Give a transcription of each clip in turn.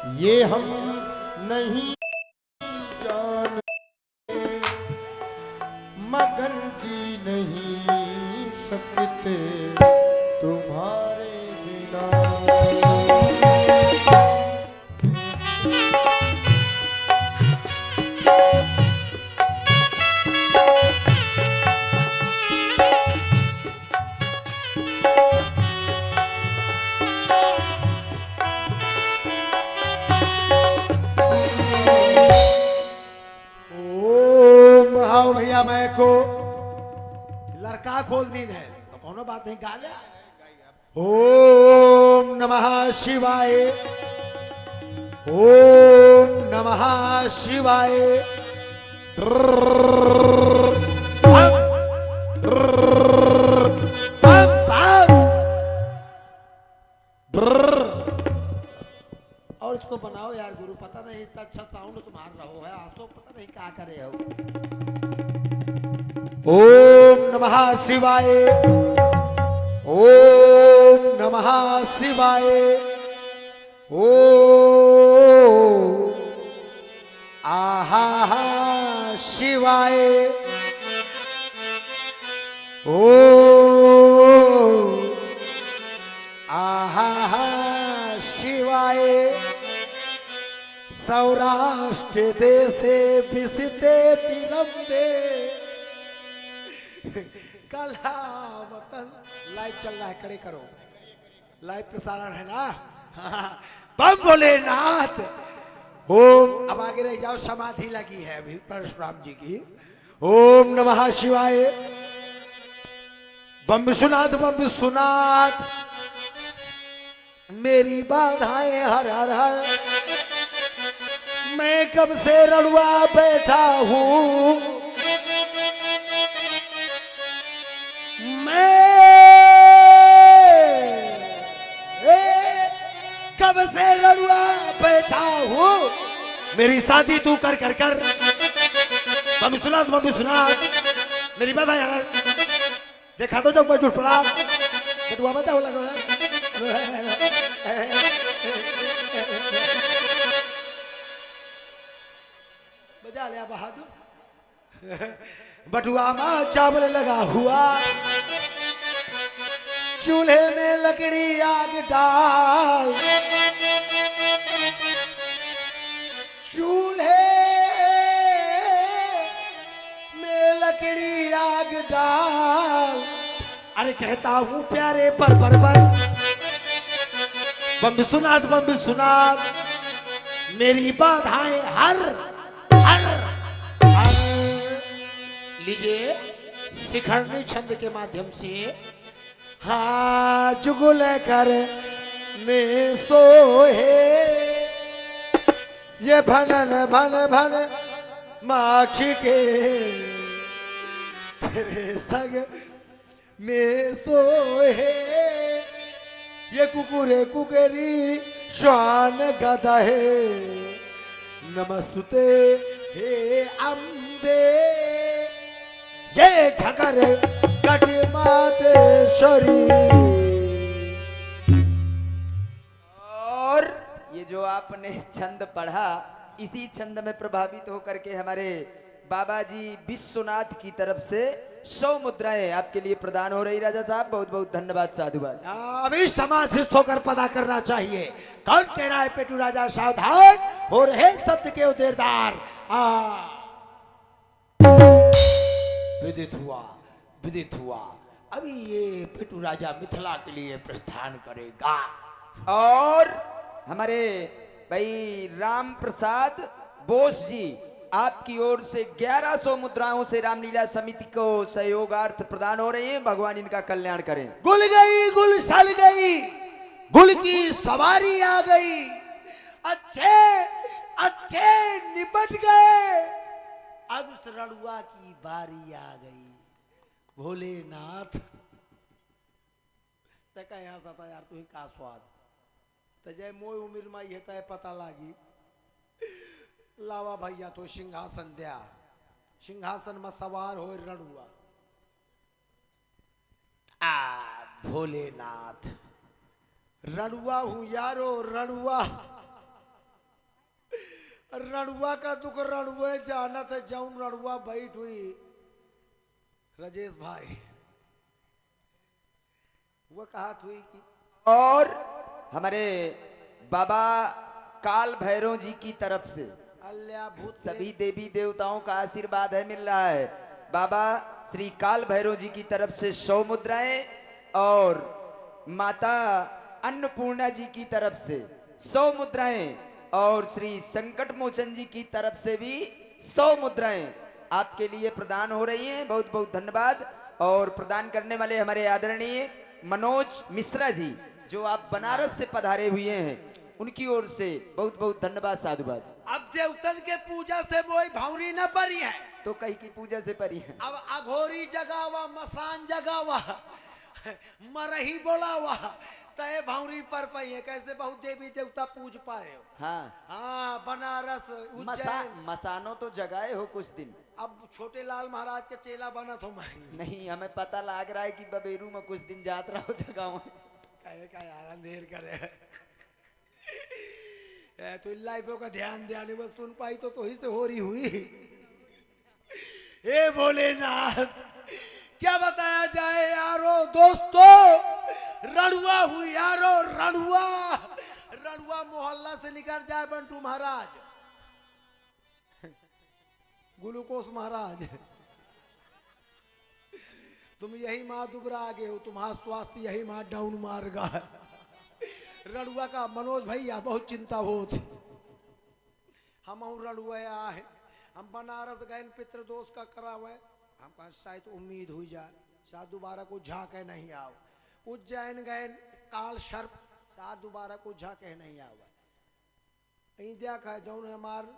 ये हम नहीं जान मगर जी नहीं सकते तुम्हारे बिना। आओ भैया मैं को लड़का खोल दी है तो कोनो बात नहीं गा लिया। ओम नमः शिवाय, ओम नमः शिवाय। और इसको बनाओ यार गुरु, पता नहीं इतना अच्छा साउंड तुम्हारा रहो है, आज तो पता नहीं क्या करे हो। ओम नमः शिवाय, ओम नमः शिवाय। ओम आहा शिवाय। ओम आहा शिवाय। सौराष्ट्र देशे विसिते तिरंबे कला वतन। लाइव चल रहा है, खड़े करो, लाइव प्रसारण है ना। बम भोलेनाथ। ओम अब आगे रह जाओ, समाधि लगी है अभी परशुराम जी की। ओम नमः शिवाय। बम विश्वनाथ, बम विश्वनाथ। मेरी बाधाएं हर हर हर। मैं कब से रड़ुआ बैठा हूं, कब से लड़ुआ बैठा हूँ। मेरी शादी तू कर कर कर। मम्मी सुना, मम्मी सुना, मेरी बात यार देखा तो जब मैं जुट पड़ा बटुआ बता हो लगा। बजा लिया बहादुर। बटुआ में चावल लगा हुआ, चूल्हे में लकड़ी आग डाल, चूल्हे में लकड़ी आग डाल। अरे कहता हूँ प्यारे पर पर पर। बम विश्वनाथ, बम विश्वनाथ। मेरी बाधाएं हर हर हर। लीजिए शिखरणी छंद के माध्यम से हाँ जुगुल कर में सोहे। ये भनन भन भन माछी के तेरे संग में सोहे। ये कुकुरे कुकरी श्वान गदा है। नमस्तुते हे अम्बे। ये झकर मातेश्वरी। और ये जो आपने छंद पढ़ा, इसी छंद में प्रभावित होकर के हमारे बाबा जी विश्वनाथ की तरफ से 100 मुद्राएं आपके लिए प्रदान हो रही। राजा साहब बहुत बहुत धन्यवाद, साधुवाद। अभी समाधिस्थ होकर पता करना चाहिए। कौन कह रहा है पेटू राजा सावधान हो रहे सत्य के उदेरदार। विदित हुआ, विदित हुआ। अभी ये पेटू राजा मिथिला के लिए प्रस्थान करेगा। और हमारे भाई राम प्रसाद बोस जी आपकी ओर से 1100 मुद्राओं से रामलीला समिति को सहयोगार्थ प्रदान हो रहे हैं। भगवान इनका कल्याण करें। गुल गई गुल सल गई, गुल की सवारी आ गई। अच्छे अच्छे निपट गए, अब उस रणुआ की बारी आ गई। भोलेनाथ तक यहाँ सता यार तू का स्वाद तजय मोय उमिर में ये तय पता लागी। लावा भैया तो सिंहासन दिया, सिंहासन में सवार हो रणुआ। भोलेनाथ रणुआ हूं यारो रणुआ। रणुआ का दुख रणुए जाना था, जौन रणुआ बैठ हुई राजेश भाई, वो कहा हुई कि और हमारे बाबा काल भैरव जी की तरफ से अल्लाह भूत सभी देवी देवताओं का आशीर्वाद है, मिल रहा है। बाबा श्री काल भैरव जी की तरफ से 100 मुद्राएं और माता अन्नपूर्णा जी की तरफ से 100 मुद्राएं और श्री संकट मोचन जी की तरफ से भी 100 मुद्राएं आपके लिए प्रदान हो रही हैं। बहुत बहुत धन्यवाद। और प्रदान करने वाले हमारे आदरणीय मनोज मिश्रा जी, जो आप बनारस से पधारे हुए हैं, उनकी ओर से बहुत बहुत धन्यवाद, साधुवाद। अब देवतन के पूजा से मोई भावरी न परी है, तो कहीं की पूजा से परी है। अब अघोरी जगावा, मसान जगावा, मरही बोलावा, तय भावरी पर पई है। कैसे बहुत देवी देवता पूज पाए हो। हाँ, हाँ, बनारस उज्जैन। मसानो तो जगाए हो कुछ दिन। अब छोटे लाल महाराज के चेला बना तो मैं नहीं, हमें पता लग रहा है कि बबेरू में कुछ दिन यात्रा हो जगह कहे का यार अंधेर करे। तो लाइफों का ध्यान देने बस सुन पाई तो ही से हो रही हुई। हे भोलेनाथ, क्या बताया जाए यारो दोस्तों, रणुआ हुई यारो, रणुआ रणुआ मोहल्ला से निकल जाए बंटू महाराज, ग्लूकोस महाराज, तुम यही माँ दुबरा आगे हो, तुम्हारा स्वास्थ्य यही माँ डाउन मार गा। रणुआ का मनोज भैया बहुत चिंता होती। हम रणुआ है, हम बनारस गए पितृ दोष का करावे, हम कहा शायद उम्मीद हुई जाए, शायद दोबारा को झांके नहीं आओ। उज्जैन गए काल सर्प, शायद दोबारा को झांके नहीं आओ। इंडिया का जौन हमार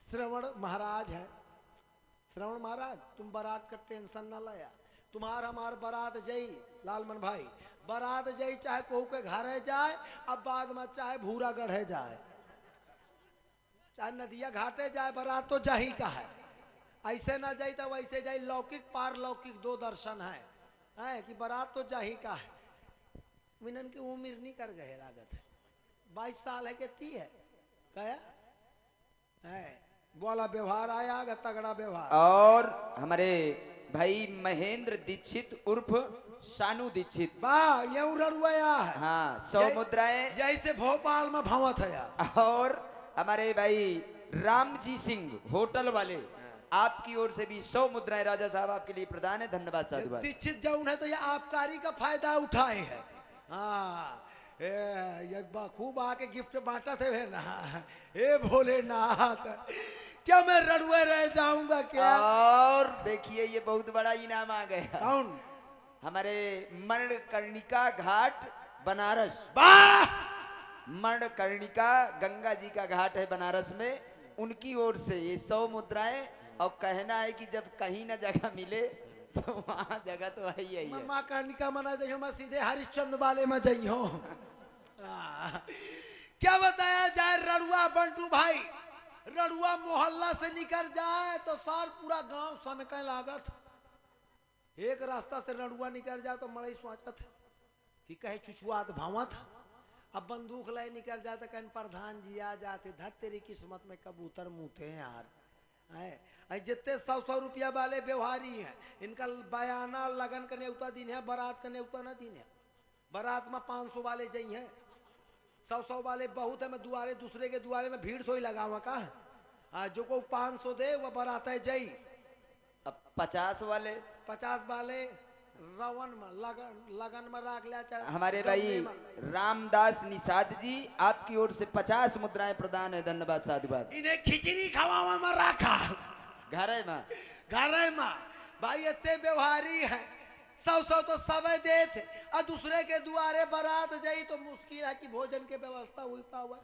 श्रवण महाराज है, श्रवण महाराज तुम बारात का टेंशन ना लाया, तुम्हार हमार बारात जई लालमन भाई, बारात जई चाहे कोहू के घर जाए, अब बाद में चाहे भूरा गढ़े जाए, चाहे नदिया घाटे जाए, बारात तो जाही का है। ऐसे ना जाई तो वैसे जाई, लौकिक पार लौकिक दो दर्शन है कि बारात तो जाही का है। मिनन की उम्र नहीं कर गए लागत है, 22 साल है कितनी है कया है, बोला व्यवहार आया गा, तगड़ा व्यवहार। और हमारे भाई महेंद्र दीक्षित उर्फ शानू दीक्षित, वाह ये रणुआ है। हाँ, 100 मुद्राएं। जैसे भोपाल में भवत है यार। और हमारे भाई रामजी सिंह होटल वाले, आपकी ओर से भी 100 मुद्राएं राजा साहब आपके लिए प्रदान है। धन्यवाद, साधुवाद। दीक्षित जौन है तो ये आबकारी का फायदा उठाए है। हाँ, ये खूब आके गिफ्ट बांटा थे ना। हे भोलेनाथ, क्या मैं रणुए रह जाऊंगा क्या? और देखिए ये बहुत बड़ा इनाम आ गया। कौन? हमारे मणिकर्णिका घाट बनारस। वाह, मणिकर्णिका गंगा जी का घाट है बनारस में, उनकी ओर से ये 100 मुद्राएं। और कहना है कि जब कहीं ना जगह मिले तो वहाँ जगह तो है ही है। माँ कर्णिका मना जाइयो, मैं सीधे हरिश्चंद्र वाले में जाइयो। क्या बताया जाए रणुआ बंटू भाई, रणुआ मोहल्ला से निकल जाए तो सार पूरा गांव सनके लागत। एक रास्ता से रणुआ निकल जाए तो मड़ई सोचत कि कहे चुचुआत भावत, अब बंदूक ले निकल जाए तो कहीं प्रधान जी आ जाते, धत तेरी किस्मत में कबूतर मुते हैं यार। जितने 100-100 रुपया वाले व्यवहारी हैं, इनका बयाना लगन का न्योता दिन है, बारात का न्योता ना दिन है। बारात में 500 वाले जई हैं, 100-100 वाले बहुत है। मैं दुआरे दूसरे के दुआरे में भीड़ थोड़ी लगावा का है। जो को 500 दे वह बारात है जई। अब 50 वाले 50 वाले रवन में लगन में राख लिया। हमारे भाई रामदास निषाद जी, आपकी ओर से 50 मुद्राएं प्रदान है। धन्यवाद, साधुवाद। इन्हें खिचड़ी खवावा में रखा घर है माँ, घरे में भाई इतने व्यवहारी है। 100-100 तो सब दे थे, और दूसरे के दुआरे बारात जाई तो मुश्किल है कि भोजन के व्यवस्था हुई पावा।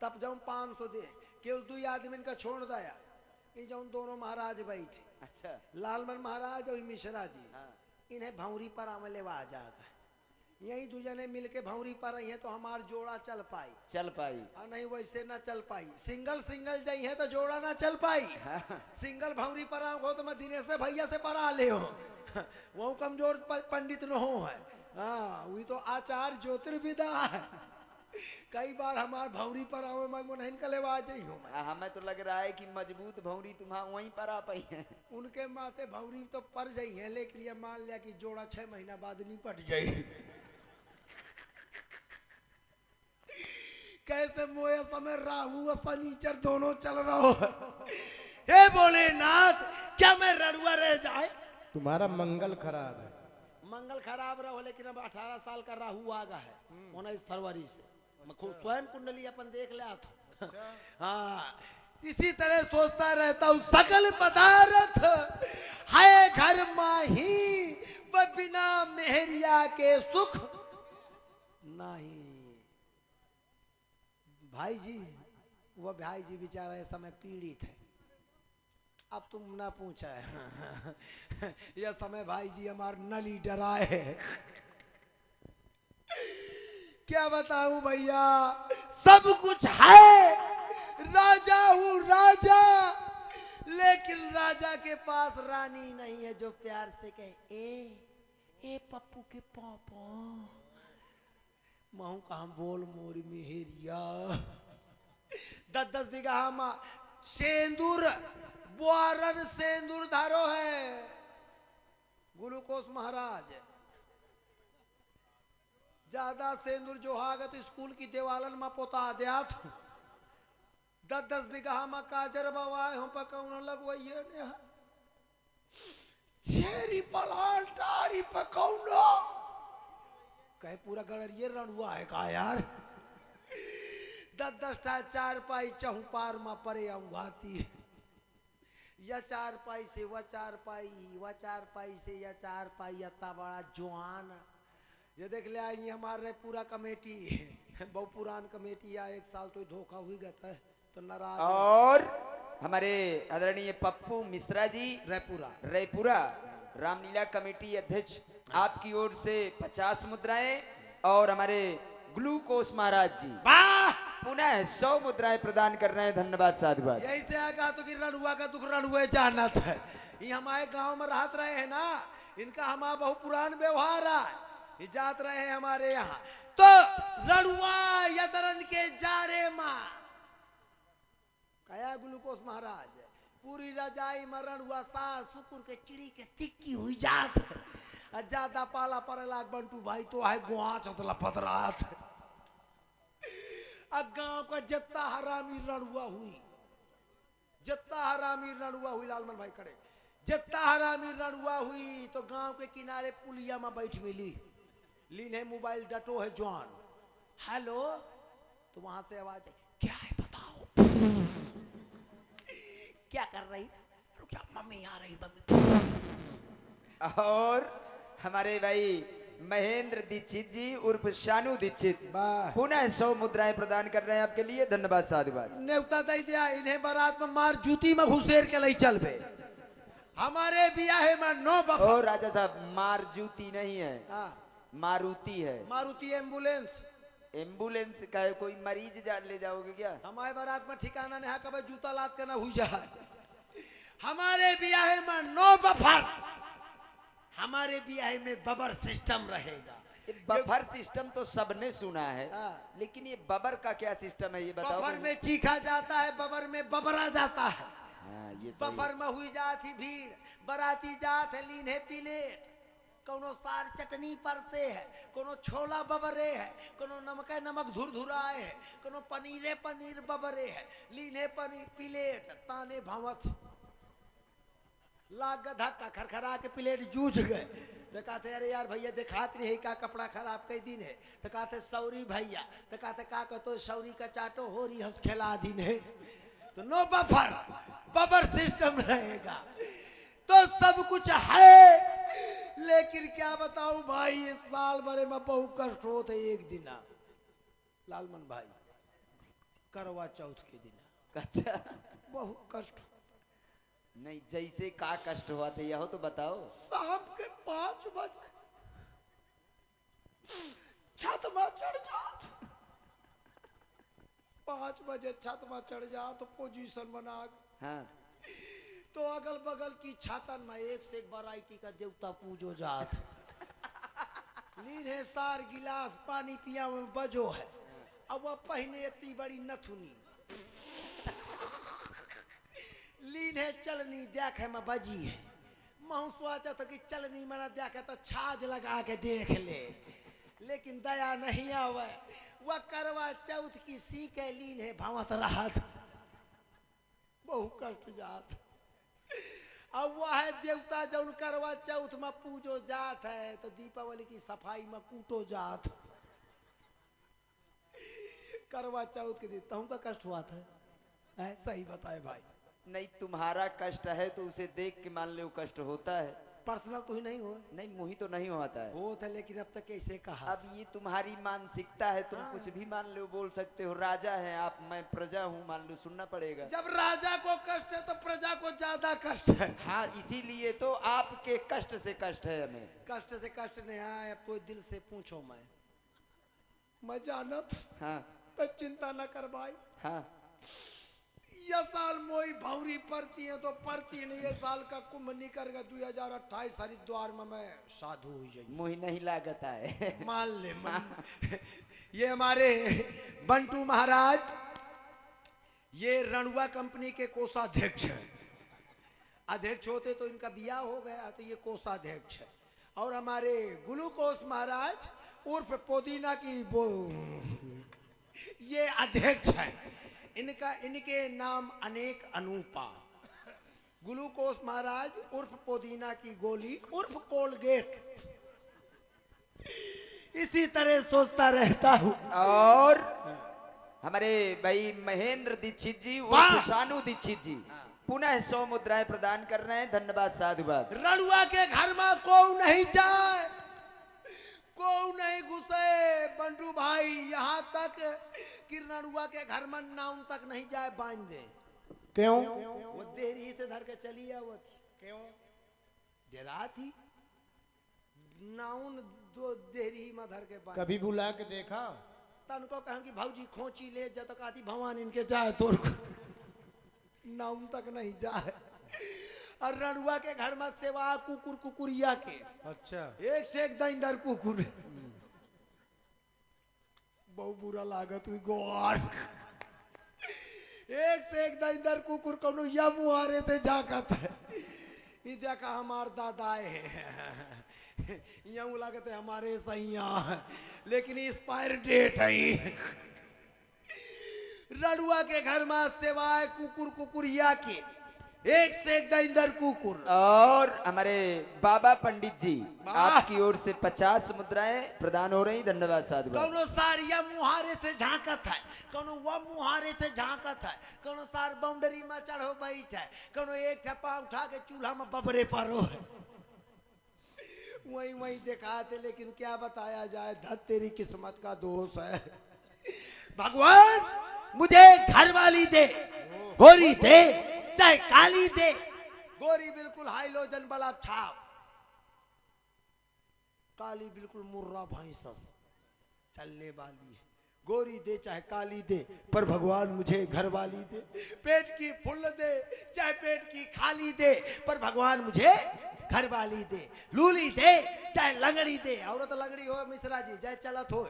तब जब 500 दे केवल 2 आदमी का छोड़ दया, ये जो दोनों महाराज बैठे, अच्छा, लालमन महाराज और मिश्रा जी, हाँ। इन्हें भौरी पर आमले आ जाएगा। यही दो जने मिलके भौरी पर रही है तो हमार जोड़ा चल पाई, और नहीं वैसे ना चल पाई। सिंगल जाई है तो जोड़ा ना चल पाई। सिंगल भौरी पर आओ तो मैं दिनेश भैया से परा ले हो। वो कमजोर पंडित न हो है। हाँ, वही तो आचार ज्योतिर्विदा है। कई बार हमार भौरी पर आवे मैं मुनहन के लेवा जाइ हूँ। हमें तो लग रहा है कि मजबूत भौरी तुम्हारा वहीं पर आ पाई है। उनके माथे भौरी तो पर जाइ है, लेकिन ये मान लिया कि जोड़ा 6 महीना बाद निपट जाये। कैसे मोए समय राहु और शनिचर दोनों चल रहा हो। हे भोलेनाथ, क्या मैं रड़ुआ रह जाए? तुम्हारा मंगल खराब है। मंगल खराब रहो, लेकिन अब 18 साल का राहु आ गया है 19 फरवरी से। मैं खुद स्वयं कुंडली अपन देख लिया था। हाँ, इसी तरह सोचता रहता हूँ सकल पदार्थ है घर माही, वह बिना मेहरिया के सुख नहीं। भाई जी, वह भाई जी बेचारा इस समय पीड़ित है। अब तुम ना पूछा है। यह समय भाई जी हमार नली डराए है। क्या बताऊं भैया, सब कुछ है, राजा हूं राजा, लेकिन राजा के पास रानी नहीं है जो प्यार से कहे ए पप्पू के पापा। महू कहा बोल मोरी मेहरिया। 10-10 बीघा हम सेंदूर बोरन सेंदूर धारो है ग्लूकोस महाराज। ज्यादा सेंदूर जो हागा तो स्कूल की देवालन में पोता दिया। 10-10 बीघा में काजर बवाए हम पकौन लगवाइए ने छेरी पलाल टाड़ी पकौनो कहे पूरा गड़रिए रणुआ है का यार। 10-10 टा 4 पाई चौपार में परे आती। या 4 पाई से वह 4 पाई, वह 4 पाई से या 4 पाई, इतना बड़ा जवान। ये देख ले आई हमारे पूरा कमेटी बहुत पुरान कमेटी या 1 साल तो धोखा हुई गया है तो नाराज। और हमारे आदरणीय पप्पू मिश्रा जी रैपुरा रामलीला कमेटी अध्यक्ष, आपकी ओर से 50 मुद्राएं और हमारे ग्लूकोस महाराज जी पुनः 100 मुद्राएं प्रदान कर रहे हैं। धन्यवाद साधुवाद। यही से आगा तो कि रणुआ का दुख रणुए जानत है। ये हमारे गांव में रहत रहे हैं ना, इनका हमारा बहुत पुरान व्यवहार है। ये जात रहे हैं हमारे यहाँ तो रणुआ यतरन के जारे माँ कया ग्लूकोस महाराज पूरी रजाई में रणुआ सार सुकुर के चिड़ी के तिक्की हुई जात है। ज्यादा पाला पड़ेला बंटू भाई तो है गुआच असला पतरात। गांव का जत्ता हरामी रणुआ हुई, जत्ता हरामी रणुआ हुई, लालमन भाई खड़े, जत्ता हरामी रणुआ हुई तो गांव के किनारे पुलिया में बैठ मिली। लीन है मोबाइल डटो है जवान, हेलो, तो वहां से आवाज है क्या है बताओ। क्या कर रही? क्या मम्मी आ रही मम्मी। और हमारे भाई महेंद्र दीक्षित जी उर्फ शानू दीक्षित पुनः 100 मुद्राएं प्रदान कर रहे हैं आपके लिए। धन्यवाद साधुवाद। न्योता दे दिया इन्हें बारात में मार जूती में घुसेर के ले चल बे। हमारे ब्याह में नो बफा। ओ राजा साहब, मार जूती नहीं है, मारुति है। मारुति एम्बुलेंस। एम्बुलेंस का है, कोई मरीज ले जाओगे क्या? हमारे बारात में ठिकाना नहीं, कभी जूता लाद के ना हुई जाए। हमारे ब्याह में नो बफर, हमारे ब्याह में बबर सिस्टम रहेगा। बफर सिस्टम तो सबने सुना है, लेकिन ये बबर का क्या सिस्टम है ये बताओ। बफर में चीखा जाता है, बबर में बबरा जाता है। ये बफर में हुई जात ही भीड़, बराती जात है लीन है प्लेट, कोनो सार चटनी पर से है, कोनो छोला बबरे है, कोनो नमक नमक धुरधुराए है, कोनो पनीरे पनीर बबरे है, लीने पनीर प्लेट ताने भवत लाग धक्का खरखरा के प्लेट जूझ गए। तो कहते अरे यार भैया दिखात नहीं है का कपड़ा खराब कई दिन है। तो कहते सौरी भैया, तो कहते का कहते सौरी का चाटो हो रही हंस खेला दिन है। तो नो बफर, बफर सिस्टम रहेगा तो सब कुछ है। लेकिन क्या बताऊं भाई, इस साल भरे में बहुत कष्ट होते। एक दिन लालमन भाई करवा चौथ के दिन अच्छा बहुत कष्ट नहीं, जैसे का कष्ट हुआ था यह तो बताओ। शाम के 5 बजे छत में चढ़ जा, 5 बजे छत में चढ़ जा तो पोजीशन बना। हाँ। तो अगल बगल की छतन में एक से एक वैरायटी का देवता पूजो जात। लीन है सार गिलास पानी पिया में बजो है, अब वह पहने इतनी बड़ी नथुनी लीन है चलनी देखे में बजी है महू सोचा तो कि चलनी मना देखे तो छाज लगा के देख ले, लेकिन दया नहीं आवे। वह करवा चौथ की सी के लीन है भावत रात बहु कष्ट जात। अब वह है देवता जौन करवा चौथ में पूजो जात है तो दीपावली की सफाई में कूटो जात। करवा चौथ के दिन तुमका कष्ट हुआ था? सही बताए भाई। नहीं, तुम्हारा कष्ट है तो उसे देख के मान लो कष्ट होता है। पर्सनल तो ही नहीं हो? नहीं, मुही तो नहीं होता है। वो था लेकिन अब तक कैसे कहा? अब ये तुम्हारी मानसिकता है, तुम कुछ भी मान लो, बोल सकते हो। राजा है आप, मैं प्रजा हूँ, मान लो सुनना पड़ेगा। जब राजा को कष्ट है तो प्रजा को ज्यादा कष्ट है। हाँ, इसीलिए तो आपके कष्ट से कष्ट है हमें। कष्ट से कष्ट नहीं है। अब तो दिल से पूछो मैं जानत। हाँ तो चिंता न कर भाई। हाँ, यह साल मोई भौरी पड़ती है तो पड़ती नहीं। ये साल का कुंभ निकल गया 2028 हरिद्वार में मैं साधु हो जाएगी। मुही नहीं लागत है। मान ले ये हमारे बंटू महाराज, ये रणुआ कंपनी के कोषाध्यक्ष है। अध्यक्ष होते तो इनका बियाह हो गया तो ये कोषाध्यक्ष है। और हमारे ग्लूकोस महाराज उर्फ पुदीना की वो ये अध्यक्ष है। इनके नाम अनेक अनूपा। ग्लूकोस महाराज उर्फ पुदीना की गोली उर्फ कोलगेट। इसी तरह सोचता रहता हूँ। और हमारे भाई महेंद्र दीक्षित जी उर्फ शानू दीक्षित जी पुनः 100 मुद्राएं प्रदान कर रहे हैं। धन्यवाद, साधुवाद। रणुआ के घर में कोई नहीं जाए, कोई नहीं घुसे बंटू भाई, यहाँ तक कि रणुआ के घर में नाउन तक नहीं जाए बांध दे। क्यों? वो देरी से धर के चली वो थी। क्यों? डेरा थी नाउन दो देरी में धर के बांध। कभी बुला के देखा? तन को कहा कि भाऊजी खोची ले जा तो कहती भगवान इनके जाए तो नाउन तक नहीं जाए। और रणुआ के घर में सेवा कुकुर कुकुरिया के। अच्छा। एक से एक दंदर कुकुर। बहुत बुरा लागत हुई गोर। एक से एक दंदर कुकुर कोनो या मुहारे थे जाकत है। ये देखा हमार दादाए है, यूं लागत है हमारे सैया, लेकिन एक्सपायर डेट है। रणुआ के घर में सेवाए कुकुर कुकुरिया के, एक से एक दंदर कुकुर। और हमारे बाबा पंडित जी आपकी ओर से 50 मुद्राएं प्रदान हो रही। धन्यवाद, साधुवाद। कोनो सारिया मुहारे से झांकत है, कोनो वह मुहारे से झांकत है, कोनो सार बाउंड्री में चढ़ो बैठ है, कोनो एक ठप्पा उठा के चूल्हा में बबरे परो है। वही वही दिखाते, लेकिन क्या बताया जाए, धत तेरी किस्मत का दोष है। भगवान मुझे घर वाली दे, गोरी दे चाहे काली दे। गोरी बिल्कुल हाइलोजन वाला छाप, काली बिल्कुल मुर्रा भैंसस चलने वाली है। गोरी दे चाहे काली दे, पर भगवान मुझे घर वाली दे। पेट की फुल दे चाहे पेट की खाली दे, पर भगवान मुझे घर वाली दे। लूली दे चाहे लंगड़ी दे, औरत लंगड़ी हो मिश्रा जी चाहे चलत हो।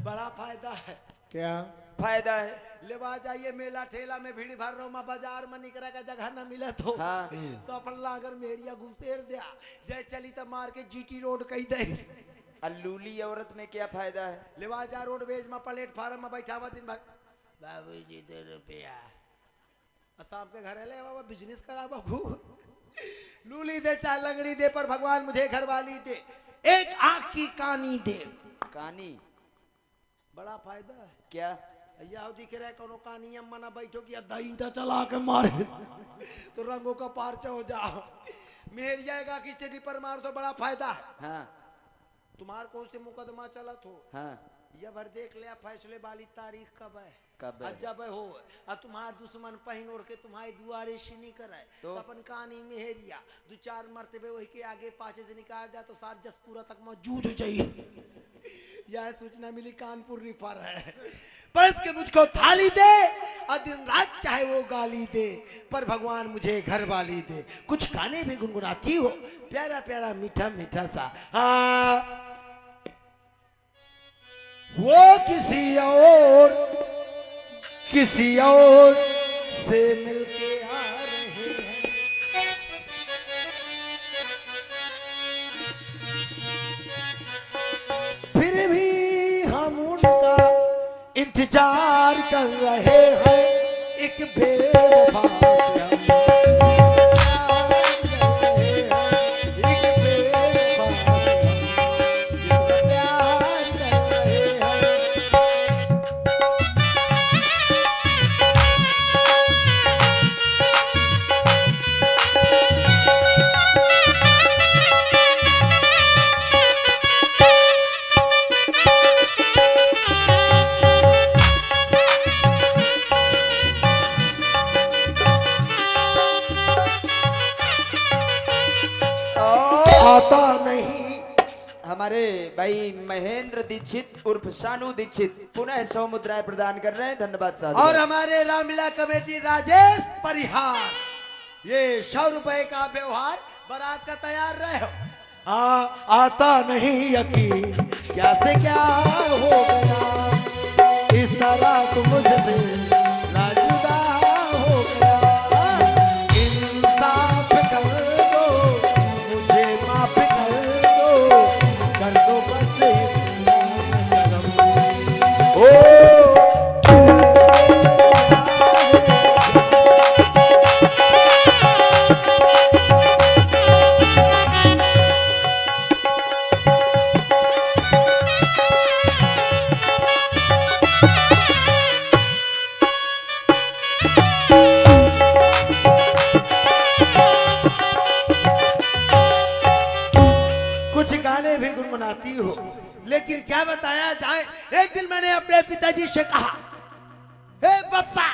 बड़ा फायदा है। क्या फायदा है? लेवा जाइए मेला ठेला में भीड़ भर रो में बाजार में निकला का जगह न मिले तो हाँ। तो अपन लागर मेरिया घुसेर दिया जय चली तो मार के जीटी रोड कही दे। अल्लूली औरत में क्या फायदा है? लेवाजा रोड बेज में प्लेटफार्म में बैठा हुआ दिन भर, बाबूजी 2 रुपया शाम के घर ले बाबा बिजनेस करा बाबू। लूली दे चाहे लंगड़ी दे, पर भगवान मुझे घर वाली दे। एक आंख की कानी दे। कानी बड़ा फायदा है। क्या? या दिख रहा है कोनो कानी अम्मा ना बैठो कि दही चला के मारे तो रंगों का पार्चा हो जाओ। मेरी जाएगा कि स्टेडी पर मार तो बड़ा फायदा है। हाँ तुम्हार कौन से मुकदमा चला तो हाँ, ये भर देख लिया फैसले वाली तारीख कब है? कब है? जब हो और तुम्हार दुश्मन पहन ओढ़ के तुम्हारी दुआरे सीनी कराए तो अपन कहानी में हेरिया 2-4 मरतबे वही के आगे पाछे से निकाल दिया तो सार जसपुरा तक में जूझ जाइए। यह सूचना मिली कानपुर रिफर है। बस के मुझको थाली दे और दिन रात चाहे वो गाली दे, पर भगवान मुझे घर वाली दे। कुछ गाने भी गुनगुनाती हो, प्यारा प्यारा मीठा मीठा सा। हाँ, वो किसी और से मिलके आ रहे हैं। फिर भी हम उनका इंतजार कर रहे हैं। एक बेवफा से हम एक बेवफा से हम प्यार कर आता नहीं। हमारे भाई महेंद्र दीक्षित उर्फ शानू दीक्षित पुनः 100 मुद्राएं प्रदान कर रहे हैं, धन्यवाद साहब। और हमारे रामलीला कमेटी राजेश परिहार, ये 100 रुपए का व्यवहार बारात का तैयार रहे हो। आता नहीं यकीन क्या से क्या हो गया, इस तरह तुम मुझसे लाजुदा हो गया। इंसाफ कर दो, मुझे माफ कर दो बस इतना करम। कुछ गाने भी गुनगुनाती हो, लेकिन क्या बताया जाए। एक दिन मैंने अपने पिताजी से कहा, हे बप्पा,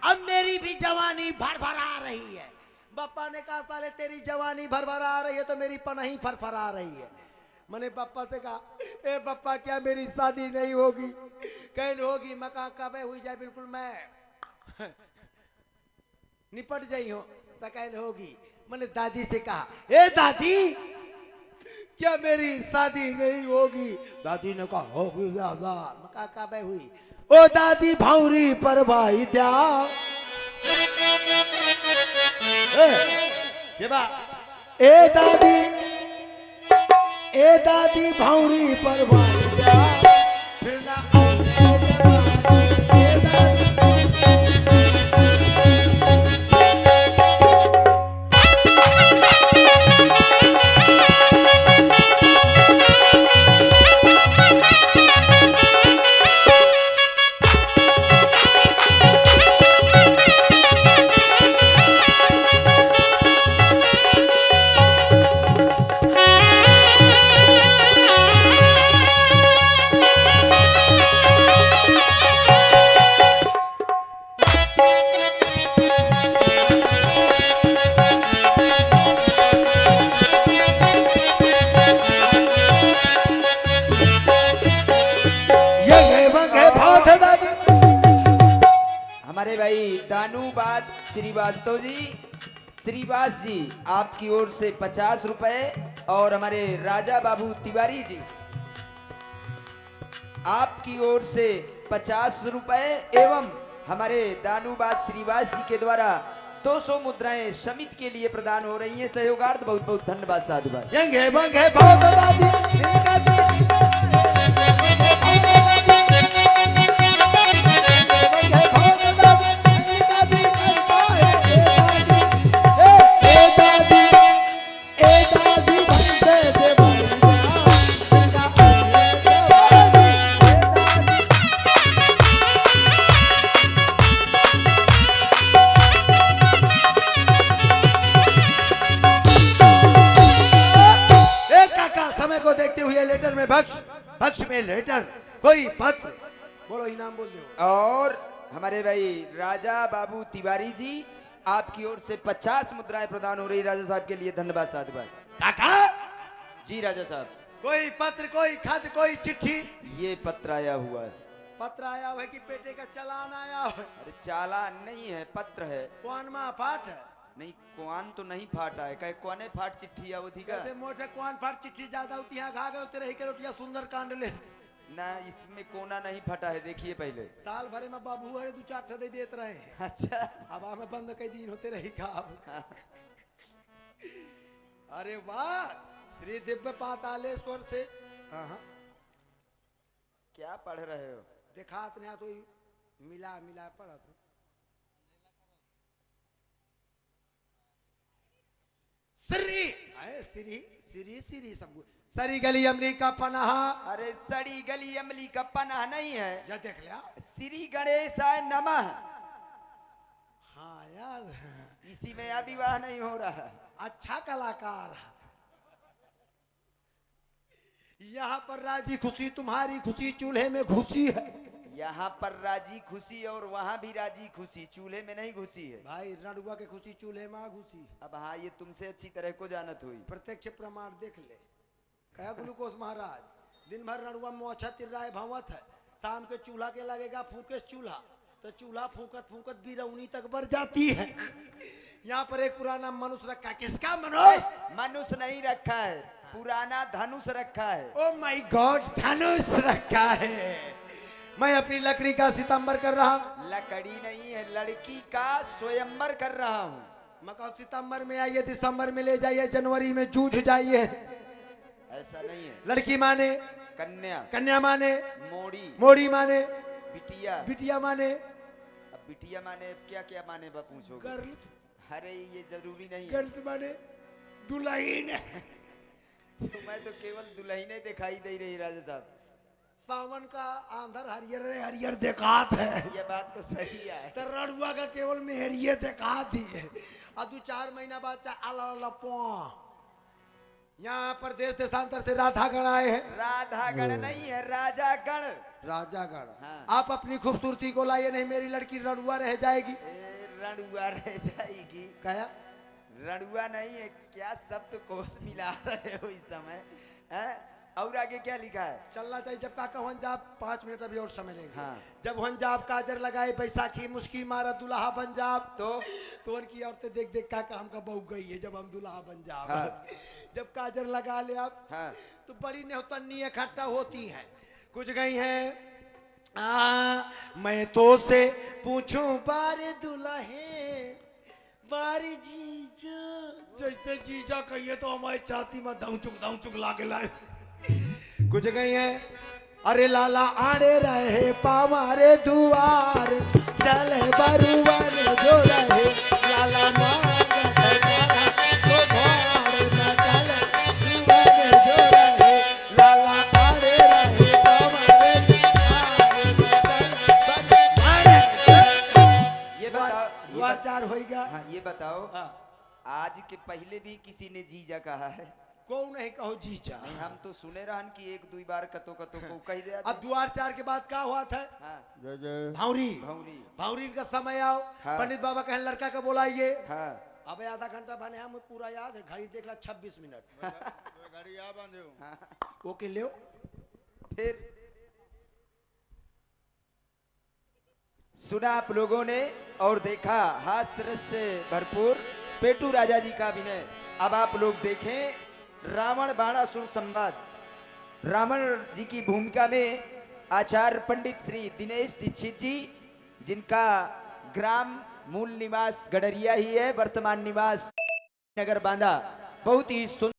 अब मेरी भी जवानी भर भर आ रही है। बप्पा ने कहा, साले तेरी जवानी भर भर आ रही है तो मेरी पनाही फर फर आ रही है। मैंने बप्पा से कहा, ए बप्पा, क्या मेरी शादी नहीं होगी? कहने होगी। मैं कहा, कब हुई जाए, बिल्कुल मैं निपट जाई हो तो कहने होगी। मैंने दादी से कहा, ए दादी, क्या मेरी शादी नहीं होगी? दादी ने कहा, होगी ज्यादा। मैं कहा, कब हुई? ओ दादी भौरी पर भाई द्या। ए दादी भौरी पर भाई द्या। फिर ना हमारे भाई दानूबाद श्रीवास्तव जी, श्रीवास जी, आपकी ओर से 50 रुपए। और हमारे राजा बाबू तिवारी जी, आपकी ओर से 50 रुपए। एवं हमारे दानूबाद श्रीवास जी के द्वारा 200 मुद्राएं समिति के लिए प्रदान हो रही हैं। सहयोगार्थ बहुत बहुत धन्यवाद साधु भाई। बख्श में लेटर, कोई पत्र, बोलो इनाम बोल दो। और हमारे भाई राजा बाबू तिवारी जी, आपकी ओर से 50 मुद्राएं प्रदान हो रही। राजा साहब के लिए धन्यवाद साधु भाई। काका जी राजा साहब, कोई पत्र, कोई खत, कोई चिट्ठी? ये पत्र आया हुआ है। पत्र आया है कि पेटे का चालान आया है? अरे चालान नहीं है, पत्र है। कौन मा फाट है? नहीं, कुआन तो नहीं फाटा है, कहे कौने फाट चिट्ठी है वो थी का? कैसे मोटे कौन फाट चिट्ठी ज्यादा होती है, घा गए तेरे ही के रोटियां सुंदर कांड ले। ना, इसमें कोना नहीं फटा है, देखिए पहले। साल भरे में बाबू अरे 2-4 ठे दे देते रहे। अच्छा, अब हमें बंद कई दिन होते रही का अब। अरे वाह, श्री दिव्य पातालेश्वर से। हाँ, क्या पढ़ रहे हो? देखा नहीं तो मिला मिला पढ़ा तो। श्री श्री श्री श्री सब सरी गली अमली का पनाह। अरे सड़ी गली अमली का पनाह नहीं है, या देख लिया। श्री गणेशाय नमः। हाँ यार, इसी में या विवाह नहीं हो रहा। अच्छा कलाकार। यहाँ पर राजी खुशी तुम्हारी खुशी चूल्हे में घुसी है। यहाँ पर राजी खुशी और वहाँ भी राजी खुशी, चूल्हे में नहीं घुसी है। भाई रणुआ के खुशी चूल्हे में घुसी। अब हाँ, ये तुमसे अच्छी तरह को जानत हुई। प्रत्यक्ष प्रमाण देख ले। कहा ग्लूकोज महाराज, दिन भर रणुआ मोछा तिर्राए भवत है, शाम के चूल्हा के लगेगा फूके चूल्हा, तो चूल्हा फूकत फूकत बिरौनी तक बढ़ जाती है। यहाँ पर एक पुराना मनुष्य रखा है। किसका मनुष्य? मनुष्य नहीं रखा है, पुराना धनुष रखा है। ओ माय गॉड, धनुष रखा है। मैं अपनी लकड़ी का सितंबर कर रहा हूँ। लकड़ी नहीं है, लड़की का स्वयंवर कर रहा हूँ। मैं कहूँ सितंबर में आइए, दिसंबर में ले जाइए, जनवरी में जूझ जाइए। ऐसा नहीं है। लड़की माने कन्या, कन्या माने मोड़ी, मोड़ी माने बिटिया, बिटिया माने। अब बिटिया माने क्या क्या माने बा पूछोगे? गर्ल्स, अरे ये जरूरी नहीं है। गर्ल्स माने दुल्हन। तुम्हें तो केवल दुल्हने दिखाई दे रही राजा साहब। सावन का आंधर हरियर हरियर देखात है। ये बात तो सही है। तो रणुआ का केवल मेहरिये देखात ही है। अब 2-4 महीना बाद यहाँ पर देश देशांतर से राधागण आए हैं। राधागण नहीं है, राजागण। राजागण। हाँ। आप अपनी खूबसूरती को लाइए, नहीं मेरी लड़की रणुआ रह जाएगी। रणुआ रह जाएगी? क्या रणुआ नहीं है, क्या शब्द कोश मिला रहे हो इस समय है? और आगे क्या लिखा है? चलना चाहिए। जब काका वन जाब 5 मिनट अभी और समय लेंगे। हाँ। जब वन जाब काजर लगाए, बैसाखी मुस्की मारा, दुल्हा बन जाब, तो उनकी औरतें देख देख काका हमका बहु गई है जब हम दुल्हा बन जाब। हाँ। जब काजर लगा ले आप, हाँ। तो बड़ी नेहतन्नी इकट्ठा होती है। कुछ गई हैं, मैं तो से पूछूं बारे दुल्हे बारी जीजा। जैसे जीजा कहिए तो हमारी छाती में दाऊ चुक लागे लाए। कुछ गई है, अरे लाला आड़े रहे पामारे दुआर, चले बरुवर जो रहे लाला लाला आड़े रहे पामारे ये बताओ, दुआर चार होएगा। हाँ, ये बताओ, हाँ। आज के पहले भी किसी ने जीजा कहा है? को नहीं कहो जीजा। नहीं, हम तो सुने रहन कि 1-2 बार कतो कतो को कह दे। अब द्वार 4 के बाद क्या हुआ था? हाँ। भावरी भौरी। भावरी का समय आओ। हाँ। पंडित बाबा कहें लड़का का बोलाइए। हाँ। अबे आधा घंटा बने, हम पूरा याद है, घड़ी देख ला 26 मिनट। गाड़ी आ बांधे हो। हाँ। ओके ले फिर सुना आप लोगों ने और देखा हास्य रस से भरपूर पेटू राजा जी का अभिनय। अब आप लोग देखें रावण बाणासुर संवाद। रावण जी की भूमिका में आचार्य पंडित श्री दिनेश दीक्षित जी, जिनका ग्राम मूल निवास गडरिया ही है, वर्तमान निवास नगर बांधा। बहुत ही सुंदर